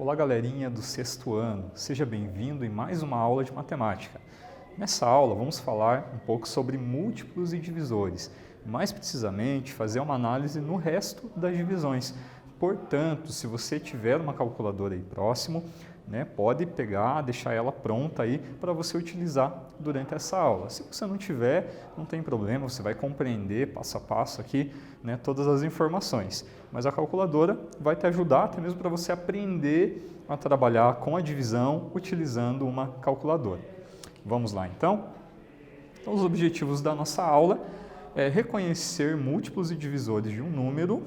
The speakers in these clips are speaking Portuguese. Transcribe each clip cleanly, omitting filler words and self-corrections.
Olá, galerinha do sexto ano, seja bem-vindo em mais uma aula de matemática. Nessa aula vamos falar um pouco sobre múltiplos e divisores, mais precisamente fazer uma análise no resto das divisões. Portanto, se você tiver uma calculadora aí próximo, pode pegar, deixar ela pronta aí para você utilizar durante essa aula. Se você não tiver, não tem problema, você vai compreender passo a passo aqui todas as informações. Mas a calculadora vai te ajudar até mesmo para você aprender a trabalhar com a divisão utilizando uma calculadora. Vamos lá então? Então, os objetivos da nossa aula é reconhecer múltiplos e divisores de um número,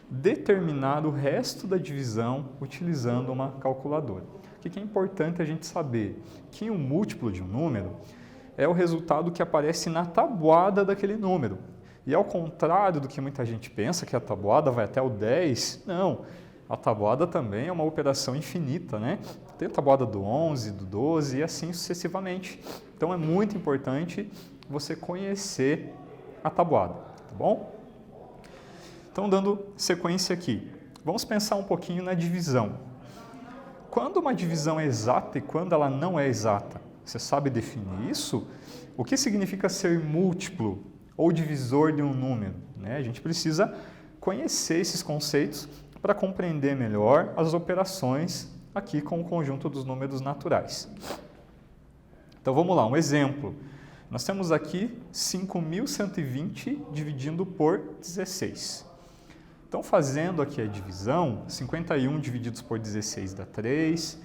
determinar o resto da divisão utilizando uma calculadora. O que é importante a gente saber? Que o múltiplo de um número é o resultado que aparece na tabuada daquele número. E ao contrário do que muita gente pensa, que a tabuada vai até o 10, não. A tabuada também é uma operação infinita, né? Tem a tabuada do 11, do 12 e assim sucessivamente. Então é muito importante você conhecer a tabuada, tá bom? Então, dando sequência aqui, vamos pensar um pouquinho na divisão. Quando uma divisão é exata e quando ela não é exata? Você sabe definir isso? O que significa ser múltiplo ou divisor de um número? A gente precisa conhecer esses conceitos para compreender melhor as operações aqui com o conjunto dos números naturais. Então, vamos lá, um exemplo. Nós temos aqui 5.120 dividindo por 16. Então, fazendo aqui a divisão, 51 divididos por 16 dá 3,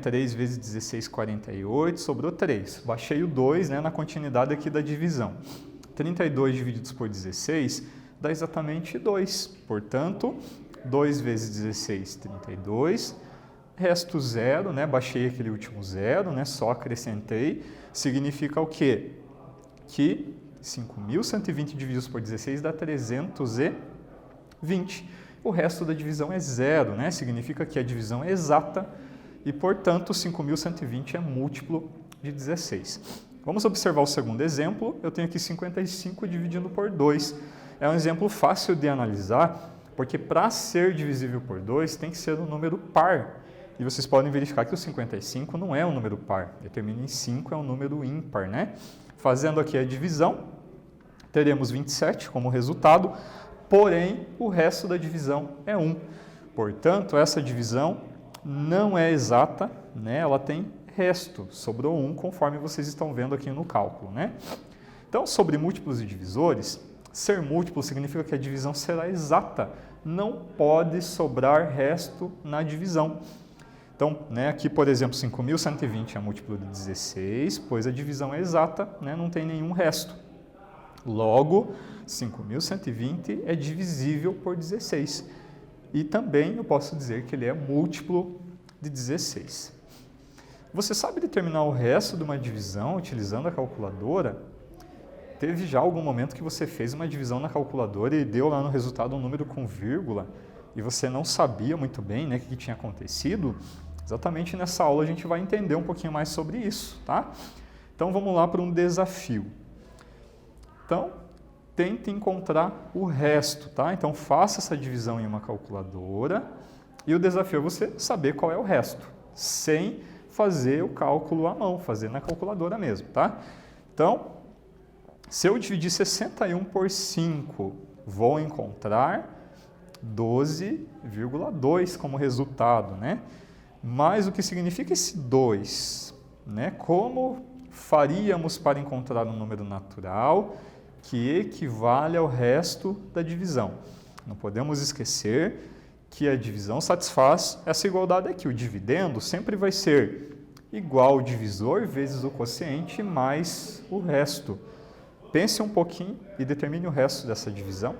3 vezes 16, 48, sobrou 3. Baixei o 2 na continuidade aqui da divisão. 32 divididos por 16 dá exatamente 2. Portanto, 2 vezes 16, 32. Resto 0, baixei aquele último 0, só acrescentei. Significa o quê? Que 5.120 divididos por 16 dá 320. O resto da divisão é 0, significa que a divisão é exata e, portanto, 5.120 é múltiplo de 16. Vamos observar o segundo exemplo. Eu tenho aqui 55 dividindo por 2. É um exemplo fácil de analisar, porque para ser divisível por 2 tem que ser um número par. E vocês podem verificar que o 55 não é um número par. Ele termina em 5, é um número ímpar, Fazendo aqui a divisão, teremos 27 como resultado, porém, o resto da divisão é 1. Portanto, essa divisão não é exata, ela tem resto, sobrou 1, conforme vocês estão vendo aqui no cálculo. Então, sobre múltiplos e divisores, ser múltiplo significa que a divisão será exata, não pode sobrar resto na divisão. Então, aqui, por exemplo, 5.120 é múltiplo de 16, pois a divisão é exata, não tem nenhum resto. Logo, 5.120 é divisível por 16. E também eu posso dizer que ele é múltiplo de 16. Você sabe determinar o resto de uma divisão utilizando a calculadora? Teve já algum momento que você fez uma divisão na calculadora e deu lá no resultado um número com vírgula e você não sabia muito bem o que tinha acontecido? Exatamente nessa aula a gente vai entender um pouquinho mais sobre isso, tá? Então vamos lá para um desafio. Então, tente encontrar o resto, tá? Então, faça essa divisão em uma calculadora e o desafio é você saber qual é o resto, sem fazer o cálculo à mão, fazer na calculadora mesmo, tá? Então, se eu dividir 61 por 5, vou encontrar 12,2 como resultado, Mas o que significa esse 2? Como faríamos para encontrar um número natural que equivale ao resto da divisão? Não podemos esquecer que a divisão satisfaz essa igualdade aqui. O dividendo sempre vai ser igual ao divisor vezes o quociente mais o resto. Pense um pouquinho e determine o resto dessa divisão.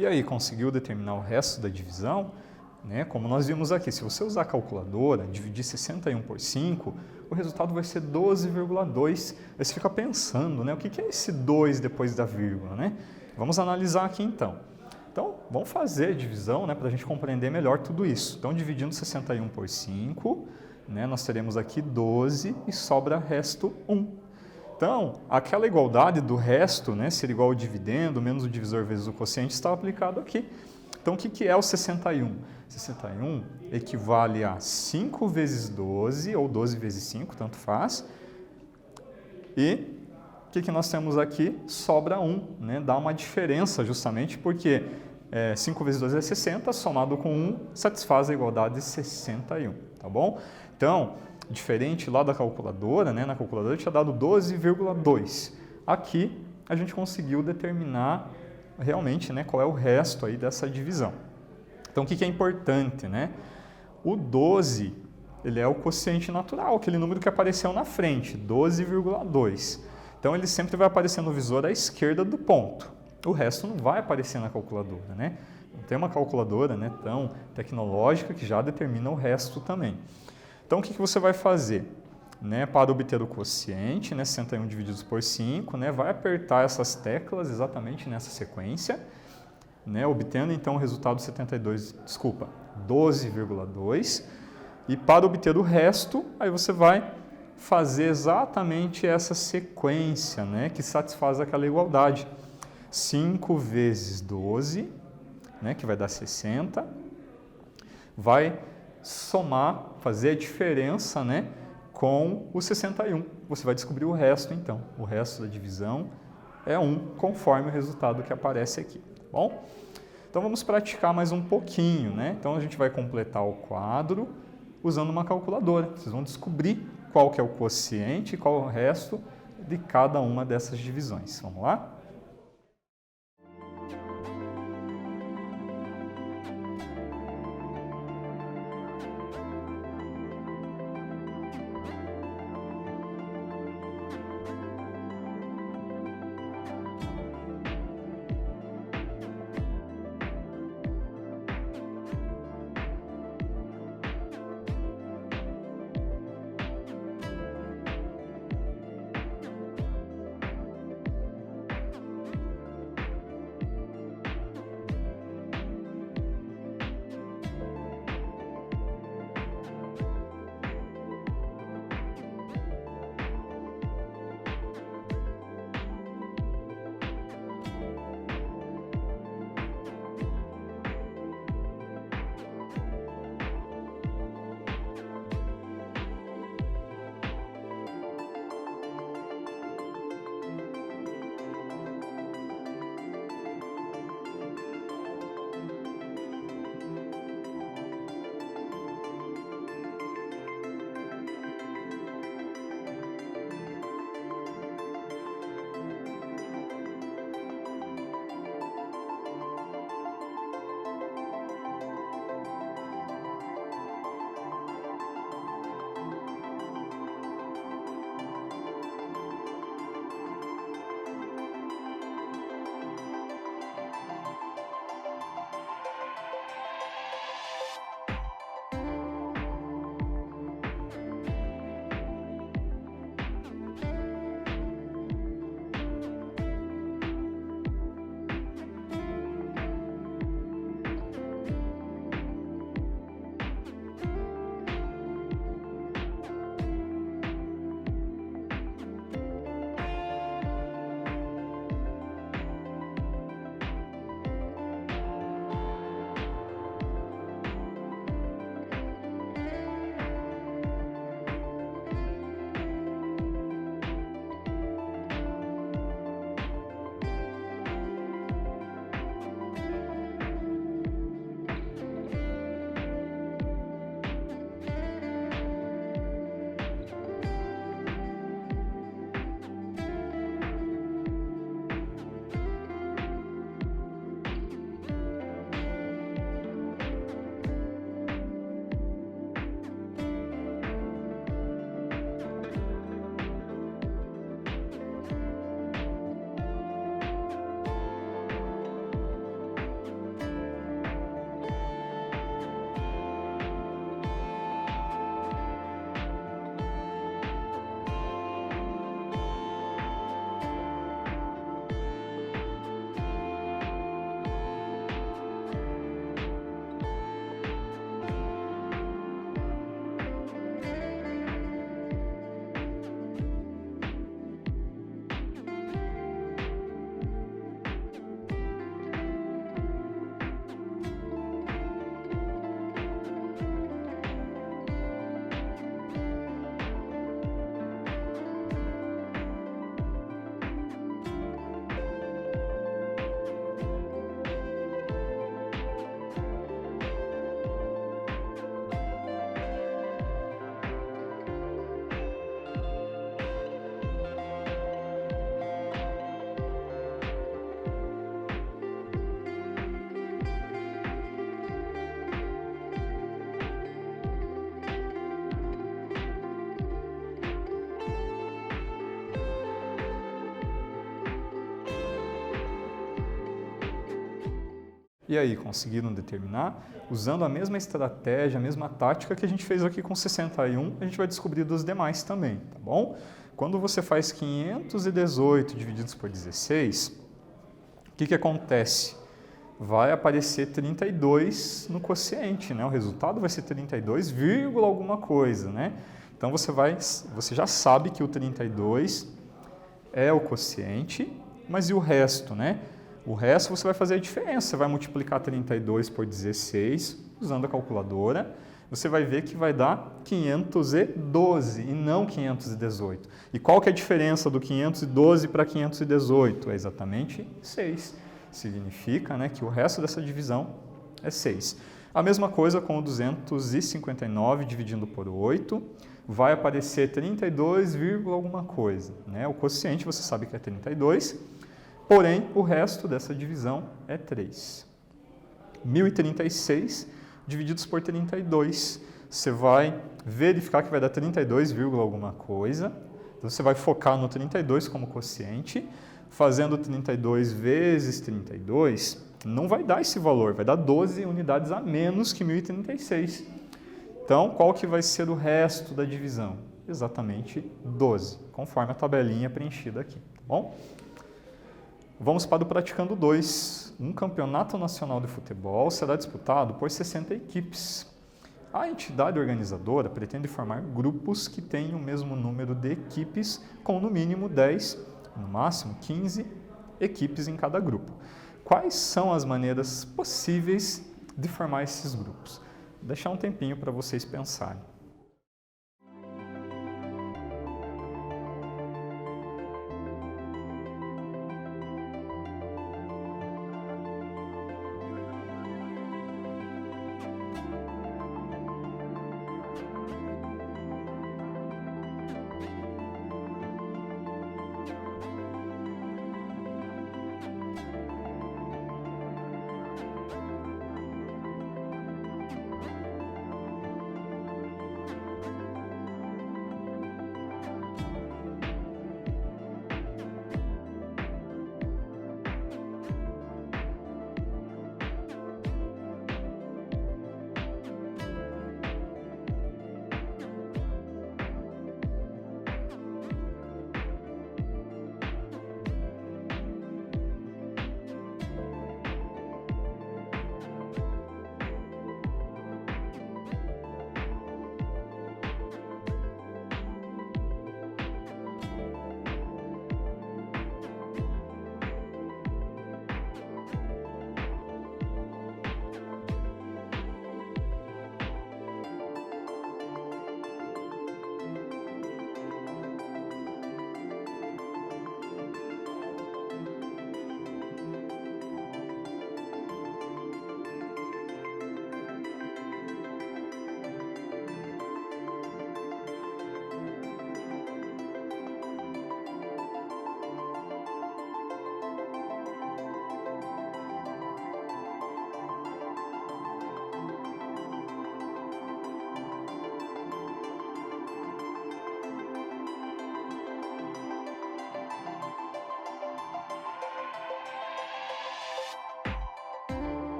E aí, conseguiu determinar o resto da divisão? Né? Como nós vimos aqui, se você usar a calculadora, dividir 61 por 5, o resultado vai ser 12,2. Aí você fica pensando, né? O que é esse 2 depois da vírgula? Né? Vamos analisar aqui então. Então, vamos fazer a divisão, né, para a gente compreender melhor tudo isso. Então, dividindo 61 por 5, né, nós teremos aqui 12 e sobra resto 1. Então, aquela igualdade do resto, né, ser igual ao dividendo menos o divisor vezes o quociente, está aplicado aqui. Então, o que é o 61? 61 equivale a 5 vezes 12, ou 12 vezes 5, tanto faz. E o que nós temos aqui? Sobra 1, né? Dá uma diferença justamente porque 5 vezes 12 é 60, somado com 1 satisfaz a igualdade de 61, tá bom? Então, diferente lá da calculadora, né? Na calculadora tinha dado 12,2. Aqui a gente conseguiu determinar realmente, né, qual é o resto aí dessa divisão. Então, o que é importante, né? O 12, ele é o quociente natural, aquele número que apareceu na frente, 12,2. Então, ele sempre vai aparecer no visor à esquerda do ponto. O resto não vai aparecer na calculadora, né? Não tem uma calculadora, né, tão tecnológica que já determina o resto também. Então, o que você vai fazer? Né, para obter o quociente, né, 61 dividido por 5, né, vai apertar essas teclas exatamente nessa sequência, né, obtendo então o resultado 12,2. E para obter o resto, aí você vai fazer exatamente essa sequência, né, que satisfaz aquela igualdade. 5 vezes 12, né, que vai dar 60, vai somar, fazer a diferença, né, com o 61. Você vai descobrir o resto, então. O resto da divisão é 1, conforme o resultado que aparece aqui, tá bom? Então, vamos praticar mais um pouquinho, né? Então, a gente vai completar o quadro usando uma calculadora. Vocês vão descobrir qual que é o quociente e qual é o resto de cada uma dessas divisões. Vamos lá? E aí, conseguiram determinar? Usando a mesma estratégia, a mesma tática que a gente fez aqui com 61, a gente vai descobrir dos demais também, tá bom? Quando você faz 518 divididos por 16, o que acontece? Vai aparecer 32 no quociente, né? O resultado vai ser 32, alguma coisa, né? Então você já sabe que o 32 é o quociente, mas e o resto, né? O resto você vai fazer a diferença, você vai multiplicar 32 por 16, usando a calculadora, você vai ver que vai dar 512 e não 518. E qual que é a diferença do 512 para 518? É exatamente 6. Significa, né, que o resto dessa divisão é 6. A mesma coisa com o 259 dividindo por 8, vai aparecer 32, alguma coisa, né? O quociente você sabe que é 32, porém o resto dessa divisão é 3. 1036 divididos por 32, você vai verificar que vai dar 32, alguma coisa, então você vai focar no 32 como quociente, fazendo 32 vezes 32, não vai dar esse valor, vai dar 12 unidades a menos que 1036. Então, qual que vai ser o resto da divisão? Exatamente 12, conforme a tabelinha preenchida aqui, tá bom? Vamos para o Praticando 2. Um campeonato nacional de futebol será disputado por 60 equipes. A entidade organizadora pretende formar grupos que tenham o mesmo número de equipes, com no mínimo 10, no máximo 15 equipes em cada grupo. Quais são as maneiras possíveis de formar esses grupos? Vou deixar um tempinho para vocês pensarem.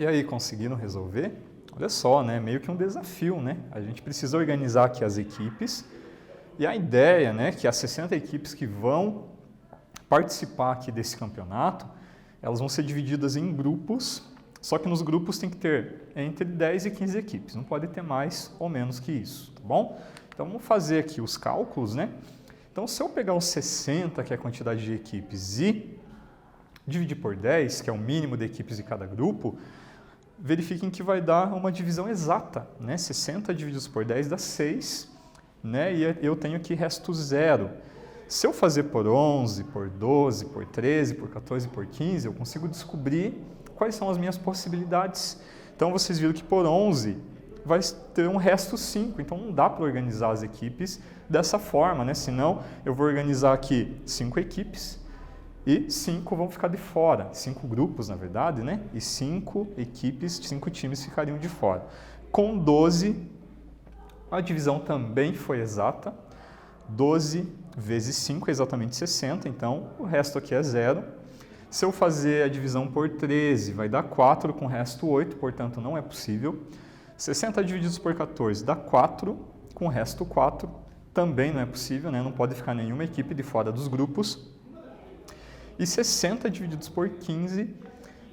E aí, conseguiram resolver? Olha só, né? Meio que um desafio, né? A gente precisa organizar aqui as equipes e a ideia, né, que as 60 equipes que vão participar aqui desse campeonato, elas vão ser divididas em grupos, só que nos grupos tem que ter entre 10 e 15 equipes, não pode ter mais ou menos que isso, tá bom? Então vamos fazer aqui os cálculos, né? Então se eu pegar os 60, que é a quantidade de equipes, e dividir por 10, que é o mínimo de equipes de cada grupo, verifiquem que vai dar uma divisão exata, né? 60 divididos por 10 dá 6, né? E eu tenho aqui resto 0. Se eu fazer por 11, por 12, por 13, por 14, por 15, eu consigo descobrir quais são as minhas possibilidades. Então vocês viram que por 11 vai ter um resto 5, então não dá para organizar as equipes dessa forma, né? Senão eu vou organizar aqui 5 equipes e 5 vão ficar de fora, 5 grupos na verdade, né? E 5 equipes, 5 times ficariam de fora. Com 12, a divisão também foi exata, 12 vezes 5 é exatamente 60, então o resto aqui é 0. Se eu fazer a divisão por 13, vai dar 4 com o resto 8, portanto não é possível. 60 divididos por 14 dá 4, com o resto 4, também não é possível, né? Não pode ficar nenhuma equipe de fora dos grupos. E 60 divididos por 15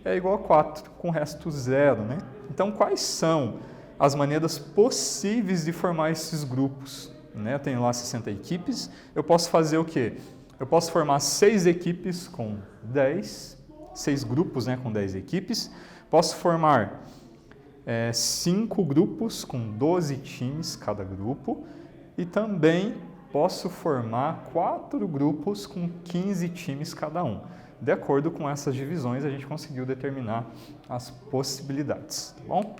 é igual a 4, com o resto 0, né? Então quais são as maneiras possíveis de formar esses grupos? Né? Eu tenho lá 60 equipes, eu posso fazer o quê? Eu posso formar 6 equipes com 10, 6 grupos, né, com 10 equipes. Posso formar 5 grupos com 12 times cada grupo. E também posso formar 4 grupos com 15 times cada um. De acordo com essas divisões, a gente conseguiu determinar as possibilidades, tá bom?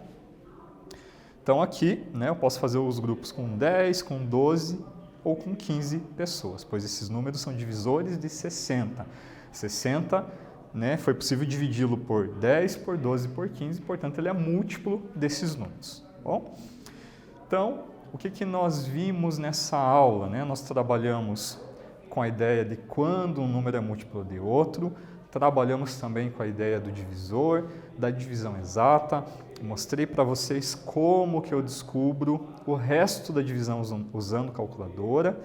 Então aqui, né, eu posso fazer os grupos com 10, com 12 ou com 15 pessoas, pois esses números são divisores de 60. 60, né, foi possível dividi-lo por 10, por 12, por 15, portanto ele é múltiplo desses números. Tá bom? Então, o que nós vimos nessa aula? Né? Nós trabalhamos com a ideia de quando um número é múltiplo de outro, trabalhamos também com a ideia do divisor, da divisão exata, mostrei para vocês como que eu descubro o resto da divisão usando calculadora.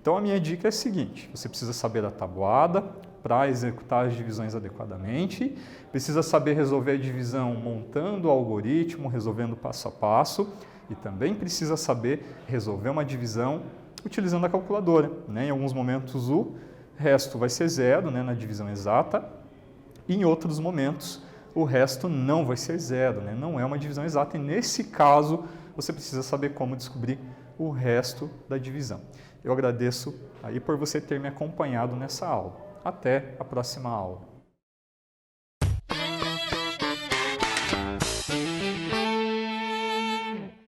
Então a minha dica é a seguinte, você precisa saber a tabuada para executar as divisões adequadamente, precisa saber resolver a divisão montando o algoritmo, resolvendo passo a passo, e também precisa saber resolver uma divisão utilizando a calculadora. Né? Em alguns momentos o resto vai ser 0, né, na divisão exata, e em outros momentos o resto não vai ser 0, né? Não é uma divisão exata, e nesse caso você precisa saber como descobrir o resto da divisão. Eu agradeço aí por você ter me acompanhado nessa aula. Até a próxima aula.